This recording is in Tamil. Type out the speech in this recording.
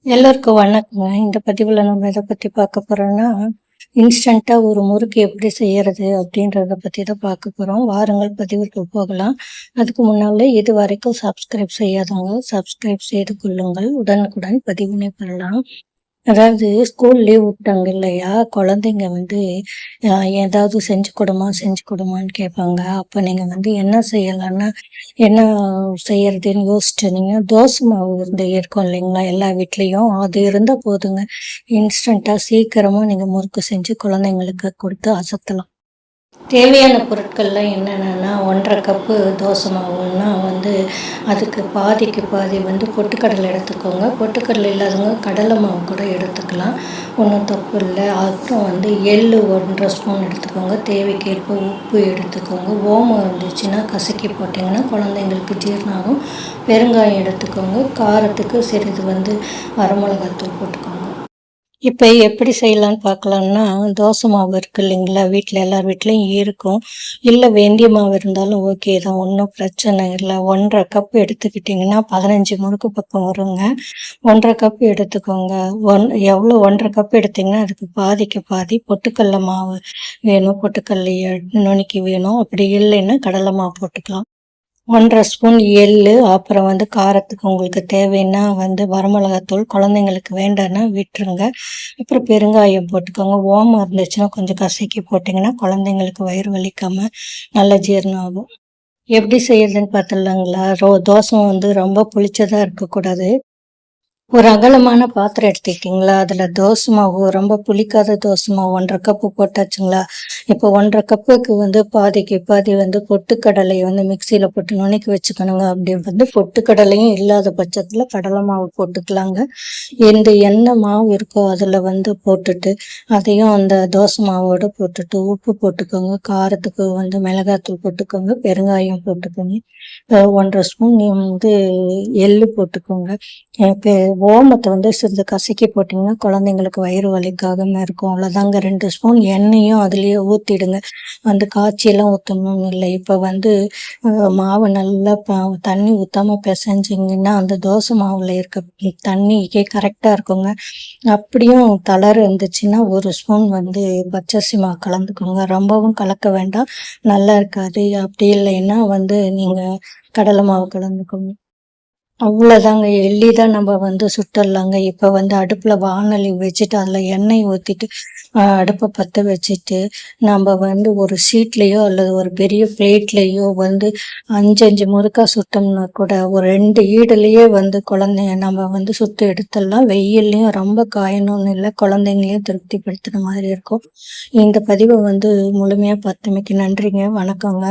எல்லோருக்கும் வணக்கங்க. இந்த பதிவுல நம்ம எத பத்தி பார்க்க போறோம்னா, இன்ஸ்டன்ட்டா ஒரு முறுக்கு எப்படி செய்யறது அப்படின்றத பத்தி தான் பார்க்க போறோம். வாருங்கள் பதிவுக்கு போகலாம். அதுக்கு முன்னால இதுவரைக்கும் சப்ஸ்கிரைப் செய்யாதவங்க சப்ஸ்கிரைப் செய்து கொள்ளுங்கள். உடனுக்குடன் பதிவினை பெறலாம். அதாவது ஸ்கூல் லீவ் விட்டாங்க இல்லையா? குழந்தைங்க வந்து ஏதாவது செஞ்சு கொடுமா, செஞ்சு கொடுமான்னு கேட்பாங்க. அப்ப நீங்க வந்து என்ன செய்யலான்னா, என்ன செய்யறதுன்னு யோசிச்சு நீங்க தோசை மாவு வந்து இருக்கும் இல்லைங்களா? எல்லா வீட்லயும். அது இருந்தா போதுங்க. இன்ஸ்டன்ட்டா சீக்கிரமா நீங்க முறுக்கு செஞ்சு குழந்தைங்களுக்கு குடுத்து அசத்தலாம். தேவையான பொருட்கள்லாம் என்னென்னன்னா, 1 1/2 கப்பு தோசை மாவுன்னா வந்து, அதுக்கு பாதிக்கு பாதி வந்து பொட்டுக்கடலை எடுத்துக்கோங்க. பொட்டுக்கடலை இல்லாதவங்க கடலை மாவு கூட எடுத்துக்கலாம். ஒண்ணும் தப்பு இல்ல. அப்புறம் வந்து எள்ளு 1 1/2 ஸ்பூன் எடுத்துக்கோங்க. தேவைக்கேற்ப உப்பு எடுத்துக்கோங்க. ஓமம் இருந்துச்சுன்னா கசக்கி போட்டிங்கன்னா குழந்தைங்களுக்கு ஜீரணம் ஆகும். பெருங்காயம் எடுத்துக்கோங்க. காரத்துக்கு சிறிது வந்து வரமிளகாத்தூள் போட்டுக்கோங்க. இப்ப எப்படி செய்யலான்னு பார்க்கலான்னா, தோசை மாவு இருக்கு இல்லைங்களா? வீட்ல எல்லார் வீட்லயும் இருக்கும். இல்ல வேந்திய மாவு இருந்தாலும் ஓகே தான். ஒண்ணும் பிரச்சனை இல்ல. 1 1/2 கப் எடுத்துக்கிட்டீங்கன்னா, 15 முறுக்கு பக்கம் வருங்க. 1 1/2 கப் எடுத்துக்கோங்க. எவ்வளோ 1 1/2 கப் எடுத்தீங்கன்னா, அதுக்கு பாதிக்கு பாதி பொட்டுக்கடல மாவு வேணும். பொட்டுக்கடலைய நுணுக்கி வேணும். அப்படி இல்லைன்னா கடலை மாவு போட்டுக்கலாம். 1 1/2 ஸ்பூன் எள்ளு, அப்புறம் வந்து காரத்துக்கு உங்களுக்கு தேவைன்னா வந்து வரமிளகாத்தூள், குழந்தைங்களுக்கு வேண்டான்னா விட்டுருங்க. அப்புறம் பெருங்காயம் போட்டுக்கோங்க. ஓமம் இருந்துச்சுன்னா கொஞ்சம் கசக்கி போட்டிங்கன்னா, குழந்தைங்களுக்கு வயிறு வலிக்காம நல்லா ஜீரணம் ஆகும். எப்படி செய்யறதுன்னு பார்த்துடலாங்களா? தோசை வந்து ரொம்ப புளிச்சதா இருக்கக்கூடாது. ஒரு அகலமான பாத்திரம் எடுத்துக்கிட்டீங்களா? அதுல தோசை மாவு ரொம்ப புளிக்காத தோசை மாவு 1 1/2 கப்பு போட்டாச்சுங்களா? இப்போ 1 1/2 கப்புக்கு வந்து பாதிக்கு பாதி வந்து பொட்டுக்கடலைய வந்து மிக்ஸியில போட்டு நுணுக்கி வச்சுக்கணுங்க. அப்படி வந்து பொட்டுக்கடலையும் இல்லாத பட்சத்துல கடலை மாவு போட்டுக்கலாங்க. எந்த என்ன மாவு இருக்கோ அதுல வந்து போட்டுட்டு, அதையும் அந்த தோசை மாவோட போட்டுட்டு, உப்பு போட்டுக்கோங்க. காரத்துக்கு வந்து மிளகாத்தூள் போட்டுக்கோங்க. பெருங்காயம் போட்டுக்கோங்க. 1 1/2 ஸ்பூன் வந்து எள்ளு போட்டுக்கோங்க. எனக்கு ஓமத்த வந்து சிறிது கசக்கி போட்டிங்கன்னா, குழந்தைங்களுக்கு வயிறு வலிக்காகாம இருக்கும். அவ்வளோதாங்க. 2 ஸ்பூன் எண்ணெயும் அதிலேயே ஊத்திடுங்க. வந்து காய்ச்சிலாம் ஊத்தணும்னு இல்ல. இப்ப வந்து அ மாவு நல்லா தண்ணி ஊத்தாம பெசஞ்சீங்கன்னா, அந்த தோசை மாவுல இருக்க தண்ணிக்கே கரெக்ட்டா இருக்குங்க. அப்படியும் தளறு இருந்துச்சுன்னா, 1 ஸ்பூன் வந்து பச்சரிசி மாவு கலந்துக்கோங்க. ரொம்பவும் கலக்க வேண்டாம். நல்லா இருக்காது. அப்படி இல்லைன்னா வந்து நீங்க கடலை மாவு கலந்துக்கோங்க. அவ்வளோதாங்க. எளிதா நம்ம வந்து சுட்டுடலாங்க. இப்ப வந்து அடுப்புல வாணலி வச்சுட்டு, அதுல எண்ணெய் ஊத்திட்டு, அடுப்ப பத்த வச்சுட்டு, நம்ப வந்து ஒரு ஷீட்லயோ அல்லது ஒரு பெரிய பிளேட்லயோ வந்து 5, 5 முறுக்கா சுட்டோம்னா கூட, ஒரு 2 ஈடுலயே வந்து குழந்தைங்க நம்ம வந்து சுட்டு எடுத்துடலாம். வெயில்லயும் ரொம்ப காயணும்னு இல்ல. குழந்தைங்களையும் திருப்திப்படுத்துன மாதிரி இருக்கும். இந்த பதிவ வந்து முழுமையா பார்த்தமைக்கு நன்றிங்க. வணக்கங்க.